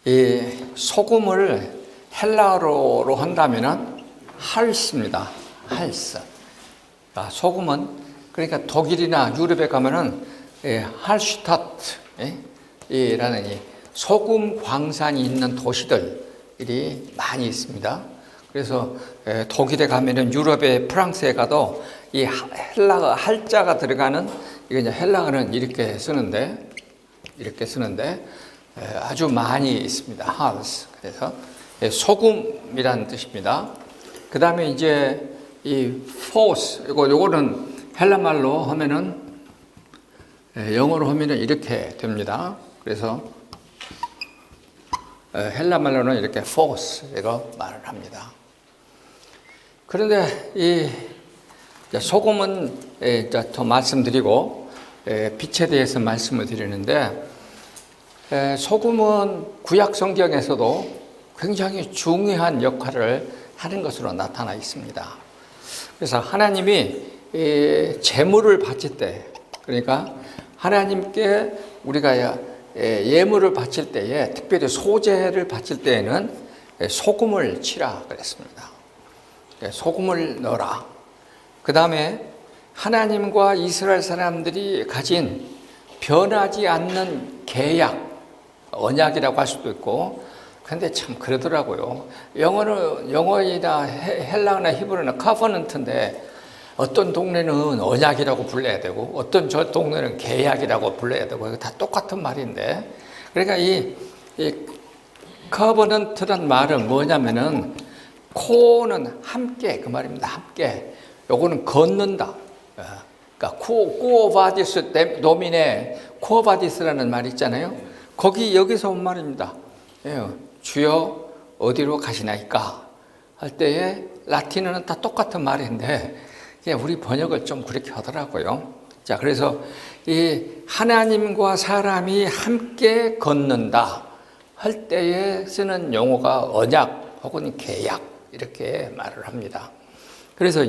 이 소금을 헬라어로 한다면은 할스입니다. 할스. 소금은 그러니까 독일이나 유럽에 가면은 할슈타트라는 이 소금 광산이 있는 도시들이 많이 있습니다. 그래서 독일에 가면은 유럽에 프랑스에 가도 이 헬라어 할자가 들어가는 이거 이제 헬라어는 이렇게 쓰는데 아주 많이 있습니다. 할스. 그래서 소금이라는 뜻입니다. 그 다음에 이제 이 force, 요거는 헬라말로 하면은, 영어로 하면은 이렇게 됩니다. 그래서 헬라말로는 이렇게 force, 이거 말을 합니다. 그런데 이 소금은 더 말씀드리고, 빛에 대해서 말씀을 드리는데, 소금은 구약 성경에서도 굉장히 중요한 역할을 하는 것으로 나타나 있습니다. 그래서 하나님이 제물을 바칠 때, 그러니까 하나님께 우리가 예물을 바칠 때에, 특별히 소제를 바칠 때에는 소금을 치라 그랬습니다. 소금을 넣어라. 그 다음에 하나님과 이스라엘 사람들이 가진 변하지 않는 계약, 언약이라고 할 수도 있고, 근데 참 그러더라고요. 영어이나 헬라어나 히브리나 카버넌트인데 어떤 동네는 언약이라고 불러야 되고 어떤 저 동네는 계약이라고 불러야 되고 이거 다 똑같은 말인데, 그러니까 이 커버넌트란 말은 뭐냐면은 코는 함께 그 말입니다. 함께. 요거는 걷는다. 그러니까 쿠오바디스 도미네 쿠오바디스라는 말 있잖아요. 여기서 온 말입니다. 주여 어디로 가시나이까 할 때에 라틴어는 다 똑같은 말인데 우리 번역을 좀 그렇게 하더라고요. 자, 그래서 이 하나님과 사람이 함께 걷는다 할 때에 쓰는 용어가 언약 혹은 계약 이렇게 말을 합니다. 그래서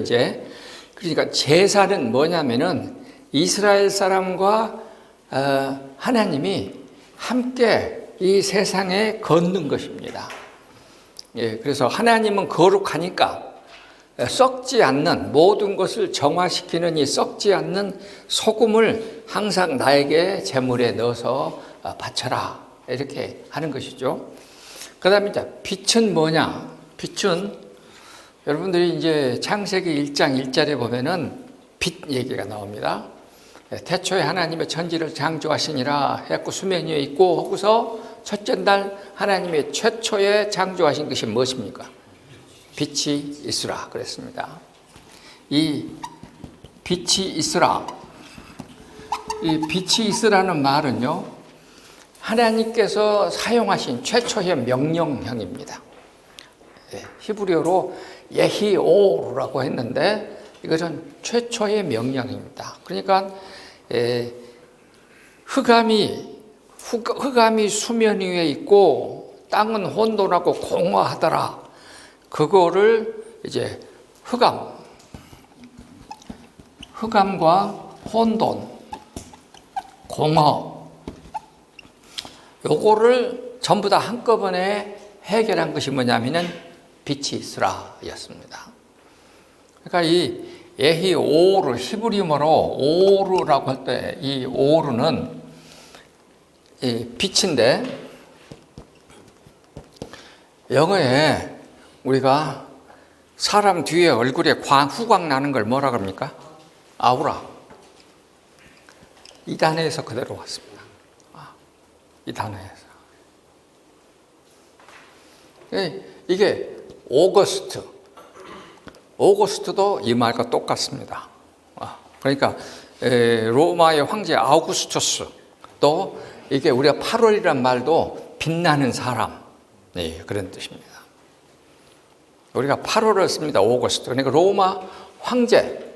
그러니까 제사는 뭐냐면은 이스라엘 사람과 하나님이 함께 이 세상에 걷는 것입니다. 그래서 하나님은 거룩하니까 썩지 않는 모든 것을 정화시키는 이 썩지 않는 소금을 항상 나에게 제물에 넣어서 바쳐라 이렇게 하는 것이죠. 그 다음에 빛은 뭐냐? 빛은 여러분들이 이제 창세기 1장 1절에 보면은 빛 얘기가 나옵니다. 태초에 하나님의 천지를 창조하시니라 했고 수면 위에 있고 하고서 첫째 날 하나님의 최초에 창조하신 것이 무엇입니까? 빛이 있으라 그랬습니다. 이 빛이 있으라, 이 빛이 있으라는 말은요, 하나님께서 사용하신 최초의 명령형입니다. 히브리어로 예히오라고 했는데 이것은 최초의 명령입니다. 그러니까 흑암이 수면 위에 있고 땅은 혼돈하고 공허하더라. 그거를 이제 흑암과 혼돈, 공허, 요거를 전부 다 한꺼번에 해결한 것이 뭐냐면은 빛이 있으라 였습니다. 그러니까 이 예히오르, 히브리어로 오르라고 할 때 이 오르는 이 빛인데, 영어에 우리가 사람 뒤에 얼굴에 후광 나는 걸 뭐라 그럽니까? 아우라. 이 단어에서 그대로 왔습니다. 이 단어에서. 이게 오거스트도 이 말과 똑같습니다. 그러니까 로마의 황제 아우구스투스도 이게 우리가 8월이란 말도 빛나는 사람, 그런 뜻입니다. 우리가 8월을 씁니다. 오거스트. 그러니까 로마 황제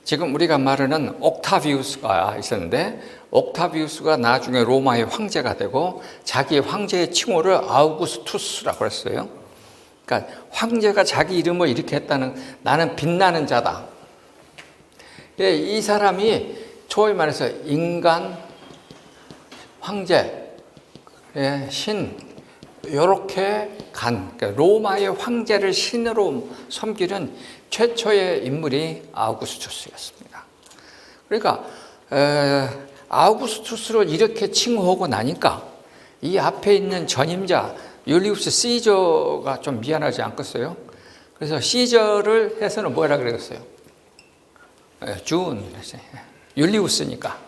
지금 우리가 말하는 옥타비우스가 있었는데, 옥타비우스가 나중에 로마의 황제가 되고 자기 황제의 칭호를 아우구스투스라고 했어요. 그러니까 황제가 자기 이름을 이렇게 했다는, 나는 빛나는 자다. 이 사람이 소위 말해서 인간 황제, 신, 이렇게 그러니까 로마의 황제를 신으로 섬기는 최초의 인물이 아우구스투스였습니다. 그러니까 아우구스투스를 이렇게 칭호하고 나니까 이 앞에 있는 전임자 율리우스 시저가 좀 미안하지 않겠어요? 그래서 시저를 해서는 뭐라 그랬어요? 준, 율리우스니까.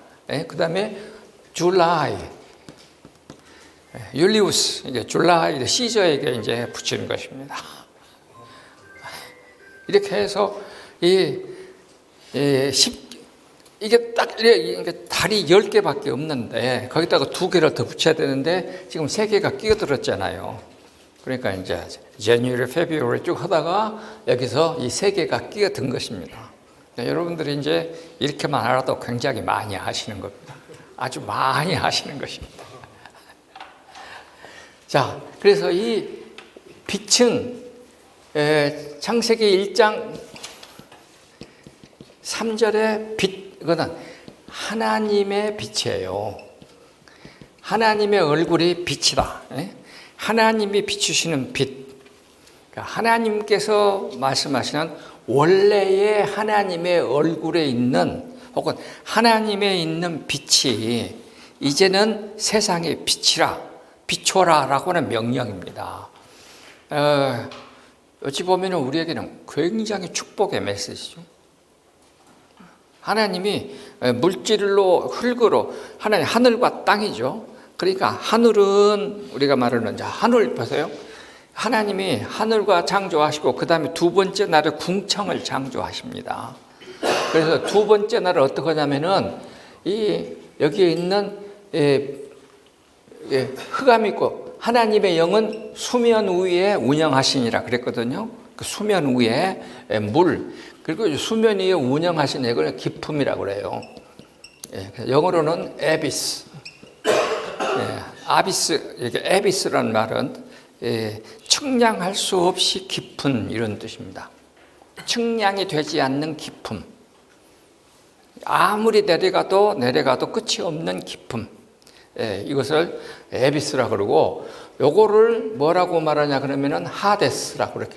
그 다음에 줄라이, 율리우스, 이게 줄라이 시저에게 이제 붙이는 것입니다. 이렇게 해서 이게 딱 달이 10개밖에 없는데 거기다가 2개를 더 붙여야 되는데 지금 3개가 끼어들었잖아요. 그러니까 이제 January, February 쭉 하다가 여기서 이 3개가 끼어든 것입니다. 여러분들이 이제 이렇게만 알아도 굉장히 많이 하시는 겁니다. 아주 많이 하시는 것입니다. 자, 그래서 이 빛은 창세기 1장 3절의 빛, 이거는 하나님의 빛이에요. 하나님의 얼굴이 빛이다. 하나님이 비추시는 빛. 그러니까 하나님께서 말씀하시는 원래의 하나님의 얼굴에 있는 혹은 하나님에 있는 빛이 이제는 세상의 빛이라 비춰라 라고 하는 명령입니다. 어찌 보면 우리에게는 굉장히 축복의 메시지죠. 하나님이 물질로 흙으로 하나님 하늘과 땅이죠. 그러니까 하늘은 우리가 말하는 하늘 보세요. 하나님이 하늘과 창조하시고 그 다음에 2번째 날에 궁창을 창조하십니다. 그래서 2번째 날을 어떻게 하냐면은 여기에 있는 흑암이 있고 하나님의 영은 수면 위에 운영하시니라 그랬거든요. 그 수면 위에 물 그리고 수면 위에 운영하시는 이걸 깊음이라고 그래요. 영어로는 에비스, 아비스, 이게 에비스라는 말은 측량할 수 없이 깊은 이런 뜻입니다. 측량이 되지 않는 깊음. 아무리 내려가도 끝이 없는 깊음. 이것을 에비스라 그러고 요거를 뭐라고 말하냐 그러면은 하데스라 그렇게.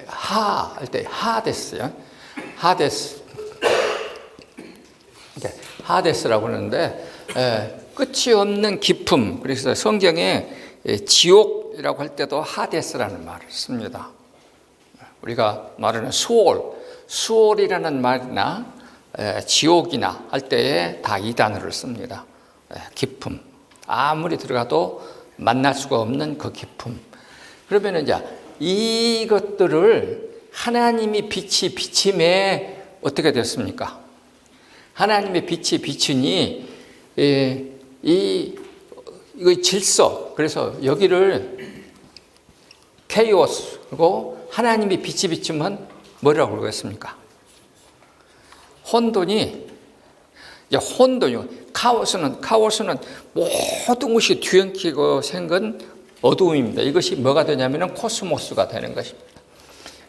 할 때 하데스요. 하데스. 하데스라고 하는데 끝이 없는 깊음. 그래서 성경에 지옥이라고 할 때도 하데스라는 말을 씁니다. 우리가 말하는 수올이라는 말이나 지옥이나 할 때에 다 이 단어를 씁니다. 깊음. 아무리 들어가도 만날 수가 없는 그 깊음. 그러면 이제 이것들을 하나님이 빛이 비침에 어떻게 됐습니까? 하나님의 빛이 비추니 이거 질서. 그래서 여기를 케이오스 그리고 하나님이 빛이 비추면 뭐라고 그러겠습니까? 혼돈이 카오스는 모든 것이 뒤엉키고 생긴 어두움입니다. 이것이 뭐가 되냐면 코스모스가 되는 것입니다.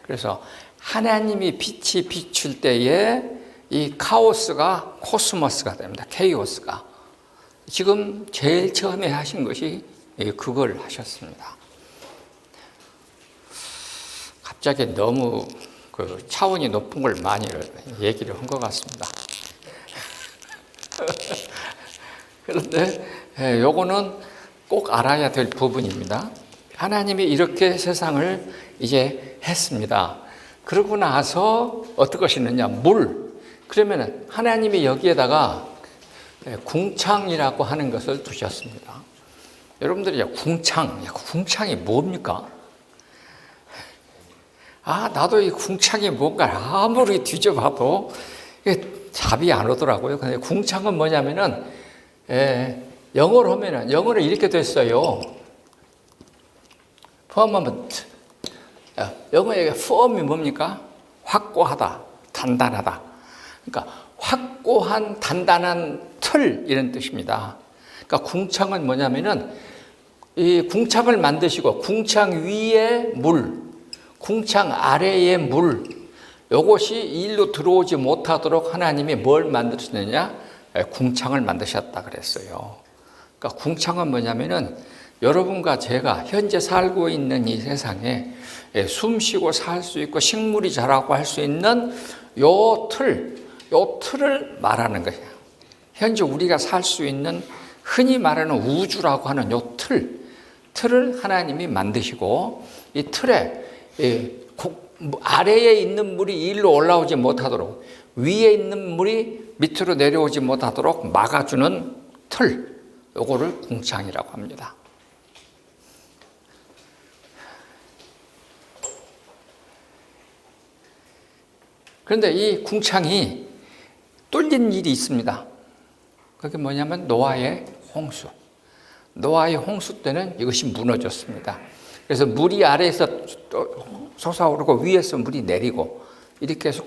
그래서 하나님이 빛이 비출 때에 이 카오스가 코스모스가 됩니다. 케이오스가. 지금 제일 처음에 하신 것이 그걸 하셨습니다. 갑자기 너무 그 차원이 높은 걸 많이 얘기를 한 것 같습니다. 그런데 요거는 꼭 알아야 될 부분입니다. 하나님이 이렇게 세상을 이제 했습니다. 그러고 나서 어떻게 하시느냐? 물. 그러면 하나님이 여기에다가 궁창이라고 하는 것을 두셨습니다. 여러분들이 궁창이 뭡니까? 나도 이 궁창이 뭔가 아무리 뒤져봐도 답이 안 오더라고요. 근데 궁창은 뭐냐면은, 영어로 하면은, 영어로 이렇게 됐어요. firmament. 영어의 firm이 뭡니까? 확고하다, 단단하다. 그러니까 확고한, 단단한 틀, 이런 뜻입니다. 그러니까 궁창은 뭐냐면은, 이 궁창을 만드시고, 궁창 위에 물, 궁창 아래의 물, 이것이 일로 들어오지 못하도록 하나님이 뭘 만드셨느냐? 궁창을 만드셨다 그랬어요. 그러니까 궁창은 뭐냐면은 여러분과 제가 현재 살고 있는 이 세상에 숨 쉬고 살 수 있고 식물이 자라고 할 수 있는 요 틀을 말하는 거예요. 현재 우리가 살 수 있는 흔히 말하는 우주라고 하는 요 틀을 하나님이 만드시고 이 틀에 아래에 있는 물이 일로 올라오지 못하도록 위에 있는 물이 밑으로 내려오지 못하도록 막아주는 틀, 요거를 궁창이라고 합니다. 그런데 이 궁창이 뚫린 일이 있습니다. 그게 뭐냐면 노아의 홍수. 노아의 홍수 때는 이것이 무너졌습니다. 그래서 물이 아래에서 솟아오르고 위에서 물이 내리고 이렇게 해서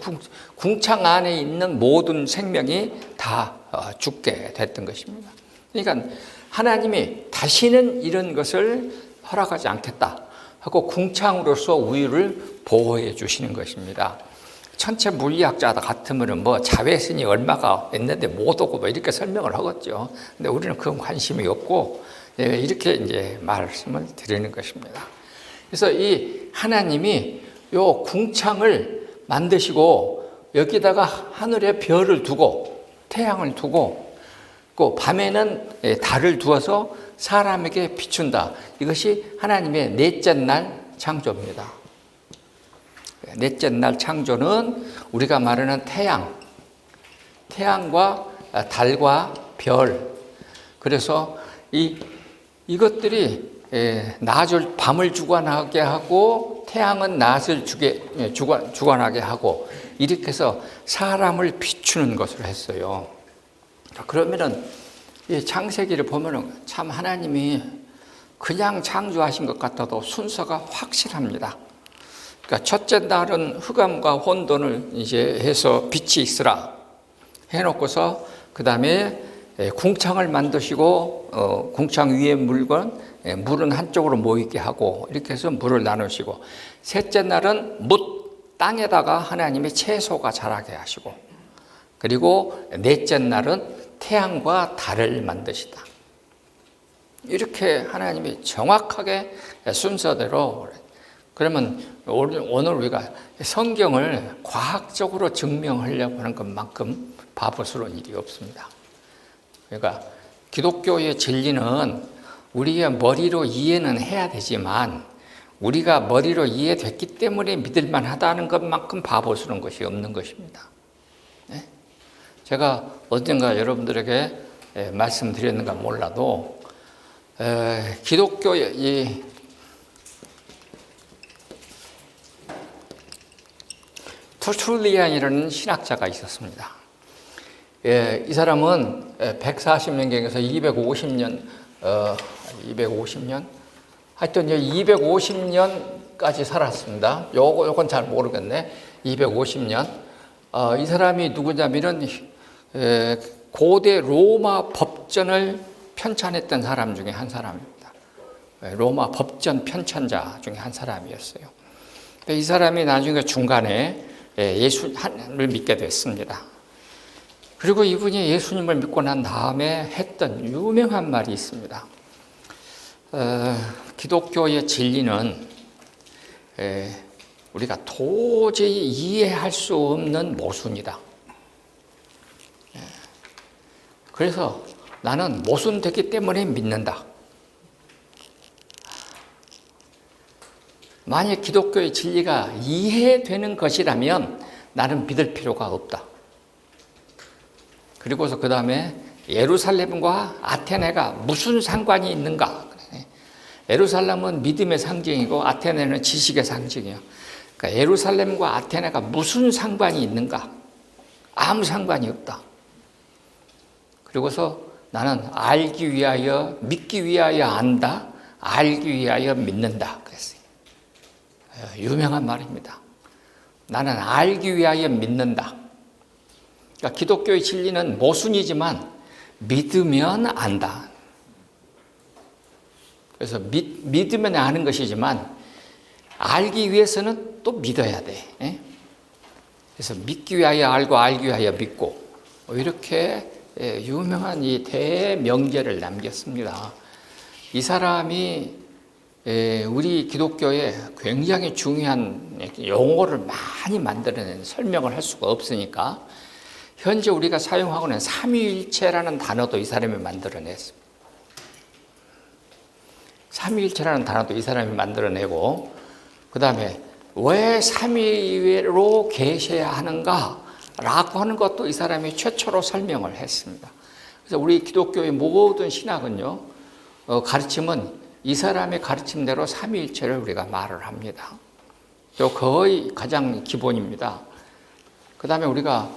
궁창 안에 있는 모든 생명이 다 죽게 됐던 것입니다. 그러니까 하나님이 다시는 이런 것을 허락하지 않겠다 하고 궁창으로서 우리를 보호해 주시는 것입니다. 천체 물리학자 같으면 뭐 자외선이 얼마가 있는데 못 오고 뭐 이렇게 설명을 하겠죠. 근데 우리는 그건 관심이 없고 이렇게 이제 말씀을 드리는 것입니다. 그래서 이 하나님이 요 궁창을 만드시고 여기다가 하늘에 별을 두고 태양을 두고 그 밤에는 달을 두어서 사람에게 비춘다. 이것이 하나님의 넷째 날 창조입니다. 넷째 날 창조는 우리가 말하는 태양과 달과 별. 그래서 이것들이 밤을 주관하게 하고 태양은 낮을 주관하게 하고 이렇게 해서 사람을 비추는 것을 했어요. 그러면은 이 창세기를 보면은 참 하나님이 그냥 창조하신 것 같아도 순서가 확실합니다. 그러니까 첫째 날은 흑암과 혼돈을 이제 해서 빛이 있으라 해놓고서 그 다음에 궁창을 만드시고 궁창 위에 물은 한쪽으로 모이게 하고 이렇게 해서 물을 나누시고 셋째 날은 땅에다가 하나님의 채소가 자라게 하시고 그리고 넷째 날은 태양과 달을 만드시다. 이렇게 하나님이 정확하게 순서대로 그러면 오늘 우리가 성경을 과학적으로 증명하려고 하는 것만큼 바보스러운 일이 없습니다. 그러니까 기독교의 진리는 우리의 머리로 이해는 해야 되지만 우리가 머리로 이해됐기 때문에 믿을만 하다는 것만큼 바보스러운 것이 없는 것입니다. 네? 제가 언젠가 여러분들에게 말씀드렸는가 몰라도 기독교의 터툴리안이라는 신학자가 있었습니다. 이 사람은 140년경에서 250년 하여튼 250년까지 살았습니다. 요건 잘 모르겠네. 250년. 이 사람이 누구냐면은 고대 로마 법전을 편찬했던 사람 중에 한 사람입니다. 로마 법전 편찬자 중에 한 사람이었어요. 이 사람이 나중에 중간에 예수님을 믿게 됐습니다. 그리고 이분이 예수님을 믿고 난 다음에 했던 유명한 말이 있습니다. 기독교의 진리는 우리가 도저히 이해할 수 없는 모순이다. 그래서 나는 모순되기 때문에 믿는다. 만약 기독교의 진리가 이해되는 것이라면 나는 믿을 필요가 없다. 그리고서 그 다음에 예루살렘과 아테네가 무슨 상관이 있는가? 예루살렘은 믿음의 상징이고 아테네는 지식의 상징이에요. 그러니까 예루살렘과 아테네가 무슨 상관이 있는가? 아무 상관이 없다. 그리고서 나는 알기 위하여, 믿기 위하여 안다, 알기 위하여 믿는다. 그랬어요. 유명한 말입니다. 나는 알기 위하여 믿는다. 그러니까 기독교의 진리는 모순이지만 믿으면 안다. 그래서 믿으면 아는 것이지만 알기 위해서는 또 믿어야 돼. 그래서 믿기 위하여 알고 알기 위하여 믿고 이렇게 유명한 이 대명제를 남겼습니다. 이 사람이 우리 기독교에 굉장히 중요한 용어를 많이 만들어낸, 설명을 할 수가 없으니까 현재 우리가 사용하고 있는 삼위일체라는 단어도 이 사람이 만들어냈습니다. 삼위일체라는 단어도 이 사람이 만들어내고, 그 다음에 왜 삼위로 계셔야 하는가 라고 하는 것도 이 사람이 최초로 설명을 했습니다. 그래서 우리 기독교의 모든 신학은요, 가르침은 이 사람의 가르침대로 삼위일체를 우리가 말을 합니다. 거의 가장 기본입니다. 그 다음에 우리가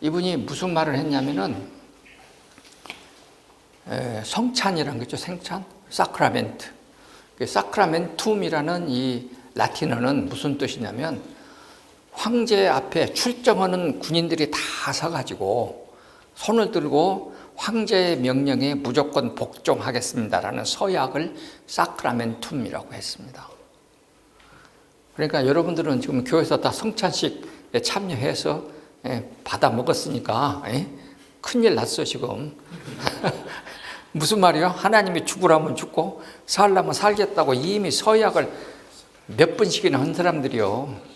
이분이 무슨 말을 했냐면은 성찬이라는 거죠. 생찬, 사크라멘트. 사크라멘툼이라는 이 라틴어는 무슨 뜻이냐면 황제 앞에 출정하는 군인들이 다 서가지고 손을 들고 황제의 명령에 무조건 복종하겠습니다라는 서약을 사크라멘툼이라고 했습니다. 그러니까 여러분들은 지금 교회에서 다 성찬식에 참여해서 받아 먹었으니까 큰일 났어 지금. 무슨 말이요? 하나님이 죽으라면 죽고 살라면 살겠다고 이미 서약을 몇 번씩이나 한 사람들이요.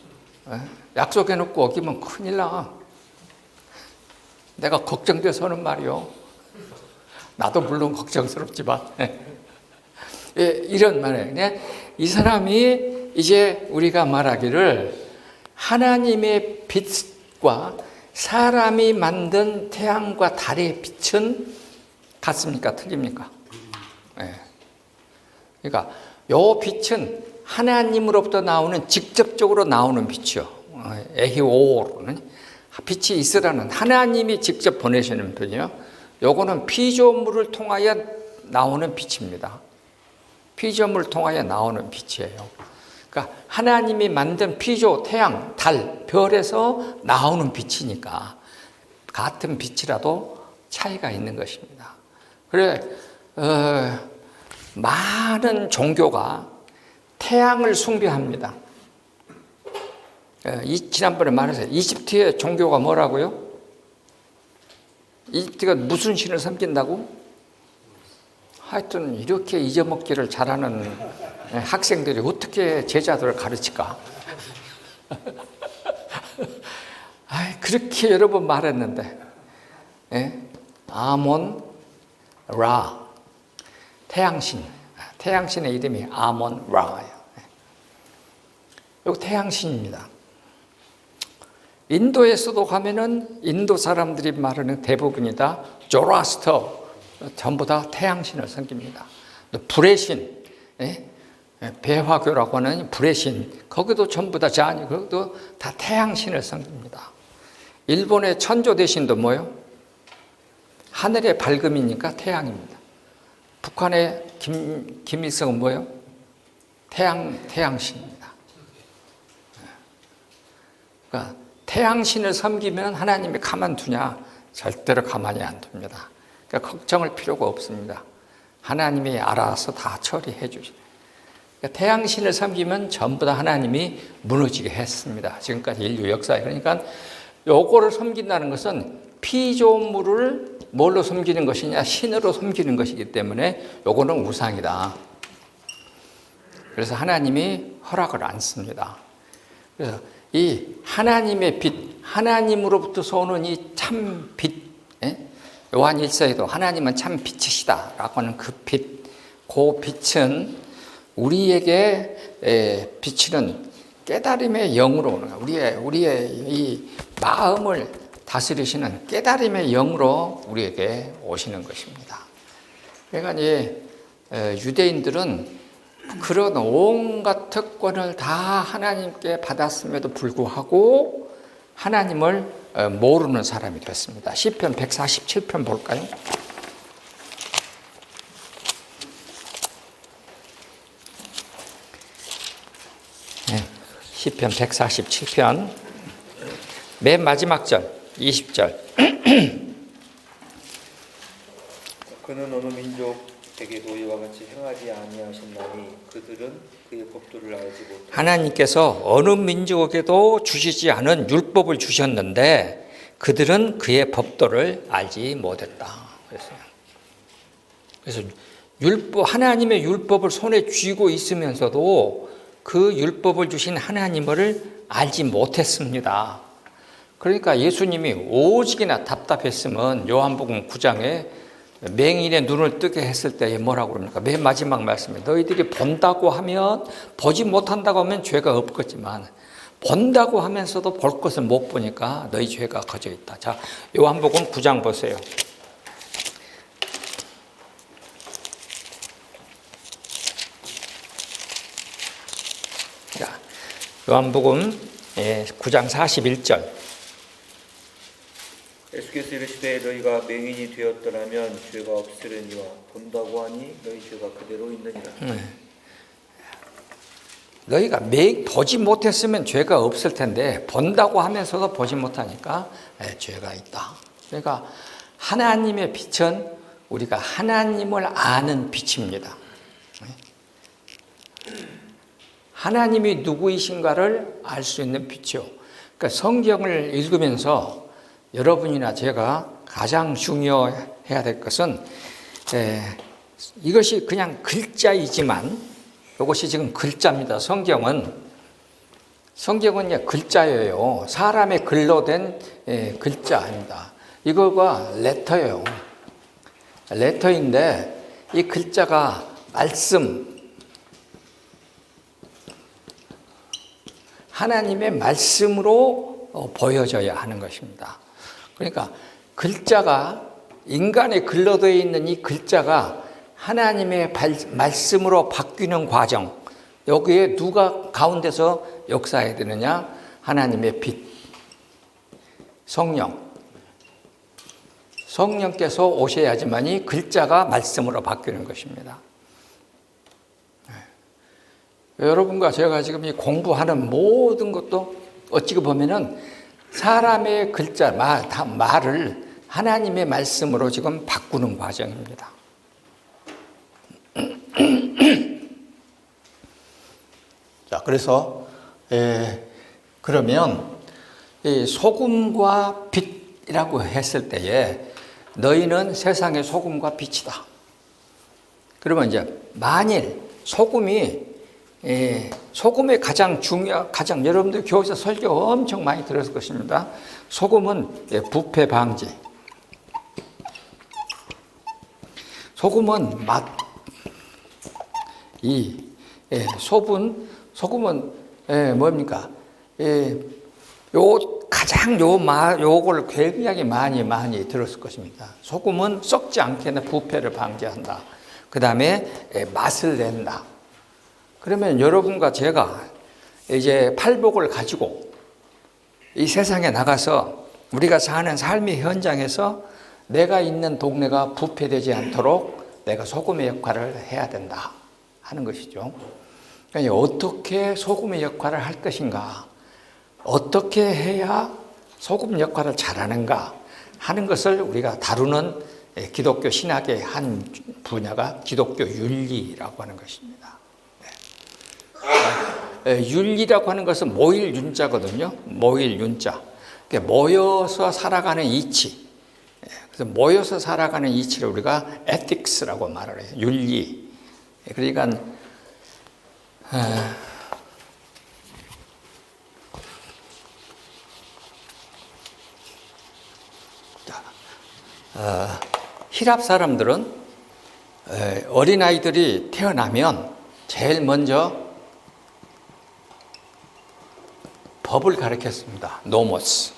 약속해놓고 어기면 큰일 나. 내가 걱정돼서 하는 말이요. 나도 물론 걱정스럽지만 이런 말이에요. 이 사람이 이제 우리가 말하기를 하나님의 빛과 사람이 만든 태양과 달의 빛은 같습니까? 틀립니까? 그러니까 요 빛은 하나님으로부터 나오는, 직접적으로 나오는 빛이요. 에히오르는 빛이 있으라는 하나님이 직접 보내시는 빛이요. 요거는 피조물을 통하여 나오는 빛입니다. 피조물을 통하여 나오는 빛이에요. 그러니까 하나님이 만든 피조, 태양, 달, 별에서 나오는 빛이니까 같은 빛이라도 차이가 있는 것입니다. 그래, 많은 종교가 태양을 숭배합니다. 지난번에 말했어요. 이집트의 종교가 뭐라고요? 이집트가 무슨 신을 섬긴다고? 하여튼 이렇게 잊어먹기를 잘하는 학생들이 어떻게 제자들을 가르칠까? 그렇게 여러 번 말했는데, 아몬, 라, 태양신, 태양신의 이름이 아몬, 라예요. 이거 태양신입니다. 인도에서도 가면은 인도 사람들이 말하는 대부분이 다 조라스터, 전부 다 태양신을 섬깁니다. 불의 신, 배화교라고 하는 불의 신, 거기도 전부 다 자니, 거기도 다 태양신을 섬깁니다. 일본의 천조 대신도 뭐예요? 하늘의 밝음이니까 태양입니다. 북한의 김일성은 뭐예요? 태양신입니다. 그러니까 태양신을 섬기면 하나님이 가만두냐? 절대로 가만히 안 둡니다. 그러니까 걱정할 필요가 없습니다. 하나님이 알아서 다 처리해 주시죠. 그러니까 태양신을 섬기면 전부 다 하나님이 무너지게 했습니다. 지금까지 인류 역사에. 그러니까 요거를 섬긴다는 것은 피조물을 뭘로 섬기는 것이냐? 신으로 섬기는 것이기 때문에 요거는 우상이다. 그래서 하나님이 허락을 안 씁니다. 그래서 이 하나님의 빛, 하나님으로부터 오는 이 참 빛, 요한 1서에도 하나님은 참 빛이시다 라고 하는 그 빛, 그 빛은 우리에게 비치는 깨달음의 영으로 오는 거예요. 우리의 이 마음을 다스리시는 깨달음의 영으로 우리에게 오시는 것입니다. 그러니까 이제 유대인들은 그런 온갖 특권을 다 하나님께 받았음에도 불구하고 하나님을 모르는 사람이 됐습니다. 시편 147편 볼까요? 시편 147편 맨 마지막 절 20절 그는 어느 민족에게도 이와 같이 행하지 아니하셨나니 그들은 그의 법도를 알지 못하고 하나님께서 어느 민족에게도 주시지 않은 율법을 주셨는데 그들은 그의 법도를 알지 못했다. 그래서 율법, 하나님의 율법을 손에 쥐고 있으면서도 그 율법을 주신 하나님을 알지 못했습니다. 그러니까 예수님이 오직이나 답답했으면 요한복음 9장에 맹인의 눈을 뜨게 했을 때에 뭐라고 그럽니까? 맨 마지막 말씀에 너희들이 본다고 하면, 보지 못한다고 하면 죄가 없겠지만 본다고 하면서도 볼 것을 못 보니까 너희 죄가 거저 있다. 자, 요한복음 9장 보세요. 자, 요한복음 9장 41절. 예수께서 이르시되 너희가 맹인이 되었더라면 죄가 없으려니와 본다고 하니 너희 죄가 그대로 있느니라. 너희가 보지 못했으면 죄가 없을 텐데 본다고 하면서도 보지 못하니까 죄가 있다. 그러니까 하나님의 빛은 우리가 하나님을 아는 빛입니다. 하나님이 누구이신가를 알 수 있는 빛이요. 그러니까 성경을 읽으면서 여러분이나 제가 가장 중요해야 될 것은 이것이 그냥 글자이지만 이것이 지금 글자입니다. 성경은 글자예요. 사람의 글로 된 글자입니다. 이거가 레터예요. 레터인데 이 글자가 말씀, 하나님의 말씀으로 보여져야 하는 것입니다. 그러니까 글자가, 인간의 글로 되어 있는 이 글자가 하나님의 말씀으로 바뀌는 과정, 여기에 누가 가운데서 역사해야 되느냐? 하나님의 빛, 성령께서 오셔야지만이 글자가 말씀으로 바뀌는 것입니다. 여러분과 제가 지금 이 공부하는 모든 것도 어찌 보면은 사람의 글자, 말을 하나님의 말씀으로 지금 바꾸는 과정입니다. 자, 그래서 그러면 이 소금과 빛이라고 했을 때에 너희는 세상의 소금과 빛이다. 그러면 이제 만일 소금의 가장 여러분들 교회에서 설교 엄청 많이 들었을 것입니다. 소금은 부패 방지. 소금은 맛. 소금은 뭡니까? 요걸 굉장히 많이 들었을 것입니다. 소금은 썩지 않게 부패를 방지한다. 그 다음에 맛을 낸다. 그러면 여러분과 제가 이제 팔복을 가지고 이 세상에 나가서 우리가 사는 삶의 현장에서 내가 있는 동네가 부패되지 않도록 내가 소금의 역할을 해야 된다 하는 것이죠. 그러니까 어떻게 소금의 역할을 할 것인가, 어떻게 해야 소금 역할을 잘하는가 하는 것을 우리가 다루는 기독교 신학의 한 분야가 기독교 윤리라고 하는 것입니다. 윤리라고 하는 것은 모일 윤자거든요. 모일 윤자. 모여서 살아가는 이치. 그래서 모여서 살아가는 이치를 우리가 에틱스라고 말을 해요. 윤리. 그러니까 히랍 사람들은 어린아이들이 태어나면 제일 먼저 법을 가르쳤습니다. 노모스.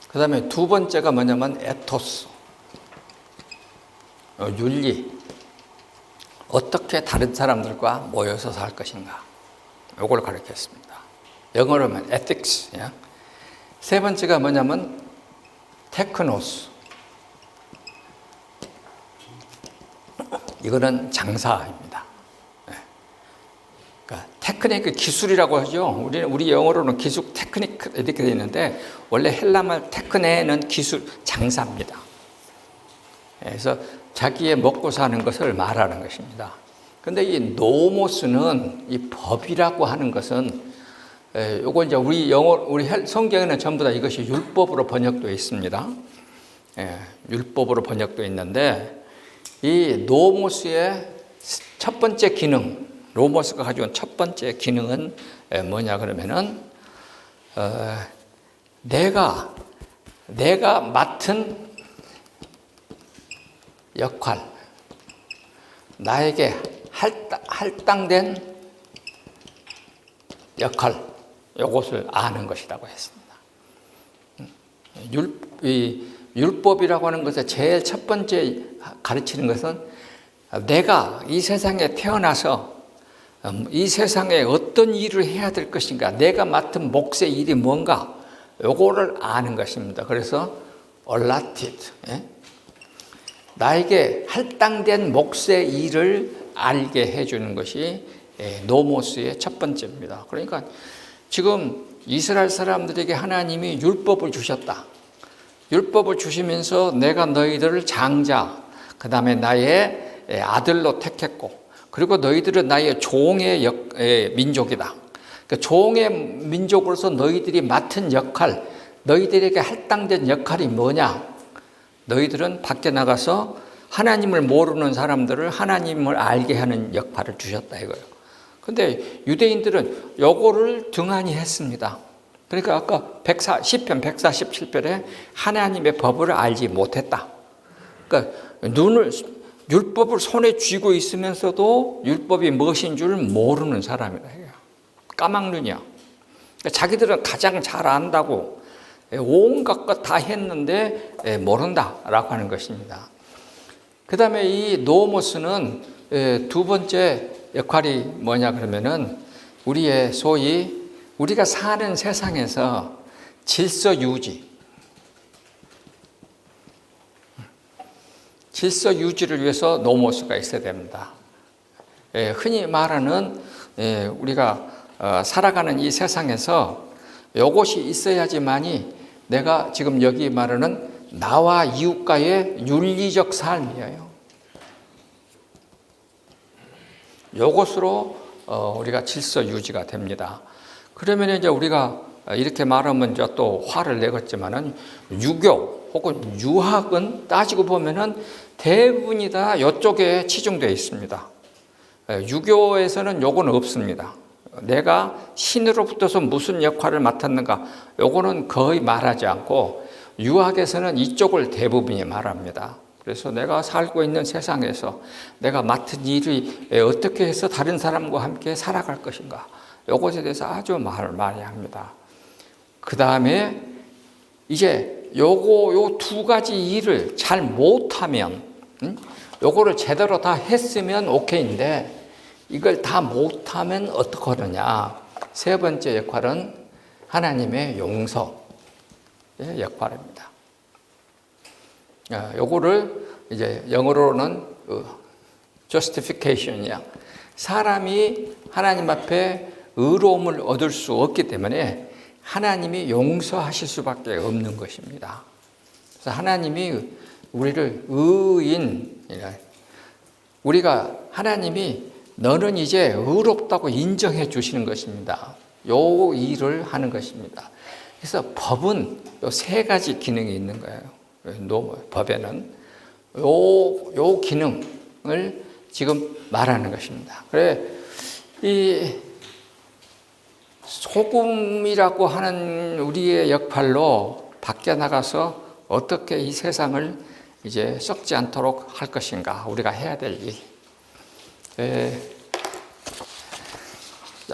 그 다음에 두 번째가 뭐냐면 에토스. 윤리. 어떻게 다른 사람들과 모여서 살 것인가. 이걸 가르쳤습니다. 영어로 하면 ethics. 세 번째가 뭐냐면 테크노스. 이거는 장사입니다. 그러니까 테크닉, 기술이라고 하죠. 우리 영어로는 기술, 테크닉 이렇게 되어 있는데 원래 헬라말 테크네는 기술, 장사입니다. 그래서 자기의 먹고 사는 것을 말하는 것입니다. 그런데 이 노모스는 이 법이라고 하는 것은 요거 이제 우리 성경에는 전부 다 이것이 율법으로 번역되어 있습니다. 율법으로 번역되어 있는데 이 노모스의 첫 번째 기능, 노모스가 가지고 첫 번째 기능은 뭐냐 그러면은 내가 맡은 역할, 나에게 할당된 역할, 이것을 아는 것이라고 했습니다. 율법이라고 하는 것의 제일 첫 번째 가르치는 것은 내가 이 세상에 태어나서 이 세상에 어떤 일을 해야 될 것인가, 내가 맡은 몫의 일이 뭔가, 요거를 아는 것입니다. 그래서 allotted, 나에게 할당된 몫의 일을 알게 해주는 것이 노모스의 첫 번째입니다. 그러니까 지금 이스라엘 사람들에게 하나님이 율법을 주셨다. 율법을 주시면서 내가 너희들을 장자, 그 다음에 나의 아들로 택했고, 그리고 너희들은 나의 종의 민족이다. 그러니까 종의 민족으로서 너희들이 맡은 역할, 너희들에게 할당된 역할이 뭐냐? 너희들은 밖에 나가서 하나님을 모르는 사람들을 하나님을 알게 하는 역할을 주셨다 이거예요. 근데 유대인들은 요거를 등한히 했습니다. 그러니까 아까 시편 147편에 하나님의 법을 알지 못했다. 그러니까 율법을 손에 쥐고 있으면서도 율법이 무엇인 줄 모르는 사람이라 해요. 까막눈이야. 그러니까 자기들은 가장 잘 안다고 온갖 것 다 했는데 모른다라고 하는 것입니다. 그 다음에 이 노모스는 두 번째 역할이 뭐냐 그러면은 우리의 소위 우리가 사는 세상에서 질서 유지를 위해서 노모스가 있어야 됩니다. 흔히 말하는 우리가 살아가는 이 세상에서 이것이 있어야지만이 내가 지금 여기 말하는 나와 이웃과의 윤리적 삶이에요. 이것으로 우리가 질서 유지가 됩니다. 그러면 이제 우리가 이렇게 말하면 이제 또 화를 내겠지만은 유교 혹은 유학은 따지고 보면은 대부분이 다 이쪽에 치중되어 있습니다. 유교에서는 요거는 없습니다. 내가 신으로부터서 무슨 역할을 맡았는가, 요거는 거의 말하지 않고 유학에서는 이쪽을 대부분이 말합니다. 그래서 내가 살고 있는 세상에서 내가 맡은 일이 어떻게 해서 다른 사람과 함께 살아갈 것인가, 요것에 대해서 아주 많이 합니다. 그 다음에 이제 요 두 가지 일을 잘 못하면, 요거를 제대로 다 했으면 오케이인데 이걸 다 못하면 어떡하느냐. 세 번째 역할은 하나님의 용서의 역할입니다. 요거를 이제 영어로는 justification이야. 사람이 하나님 앞에 의로움을 얻을 수 없기 때문에 하나님이 용서하실 수밖에 없는 것입니다. 그래서 하나님이 우리를 우리가 하나님이 너는 이제 의롭다고 인정해 주시는 것입니다. 요 일을 하는 것입니다. 그래서 법은 요 세 가지 기능이 있는 거예요. 법에는 요 기능을 지금 말하는 것입니다. 그래, 이 소금이라고 하는 우리의 역할로 밖에 나가서 어떻게 이 세상을 이제 썩지 않도록 할 것인가, 우리가 해야 될 일.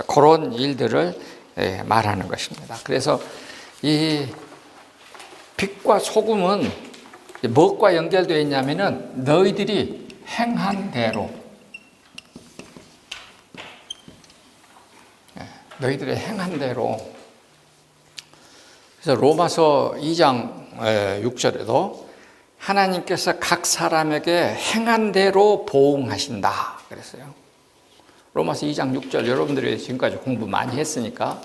그런 일들을 말하는 것입니다. 그래서 이 빛과 소금은 무엇과 연결되어 있냐면은 너희들이 행한 대로, 너희들의 행한 대로. 그래서 로마서 2장 6절에도 하나님께서 각 사람에게 행한 대로 보응하신다 그랬어요. 로마서 2장 6절, 여러분들이 지금까지 공부 많이 했으니까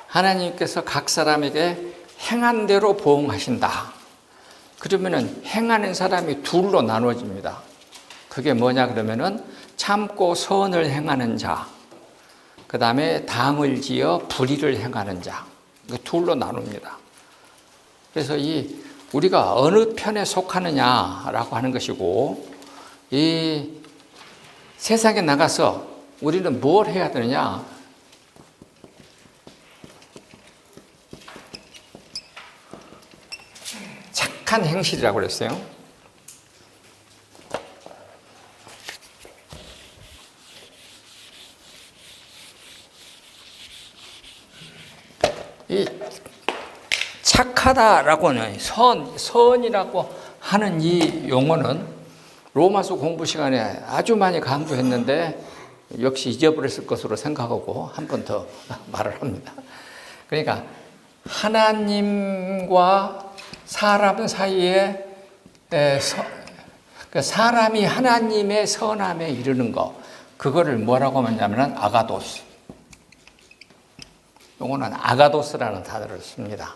하나님께서 각 사람에게 행한 대로 보응하신다. 그러면은 행하는 사람이 둘로 나눠집니다. 그게 뭐냐 그러면은 참고 선을 행하는 자, 그 다음에 당을 지어 불의를 행하는 자. 둘로 나눕니다. 그래서 우리가 어느 편에 속하느냐라고 하는 것이고, 이 세상에 나가서 우리는 뭘 해야 되느냐? 착한 행실이라고 그랬어요. 이 착하다라고는 선이라고 하는 이 용어는 로마서 공부 시간에 아주 많이 강조했는데 역시 잊어버렸을 것으로 생각하고 한 번 더 말을 합니다. 그러니까 하나님과 사람 사이에 사람이 하나님의 선함에 이르는 것, 그거를 뭐라고 하냐면 아가도스. 요거는 아가도스라는 단어를 씁니다.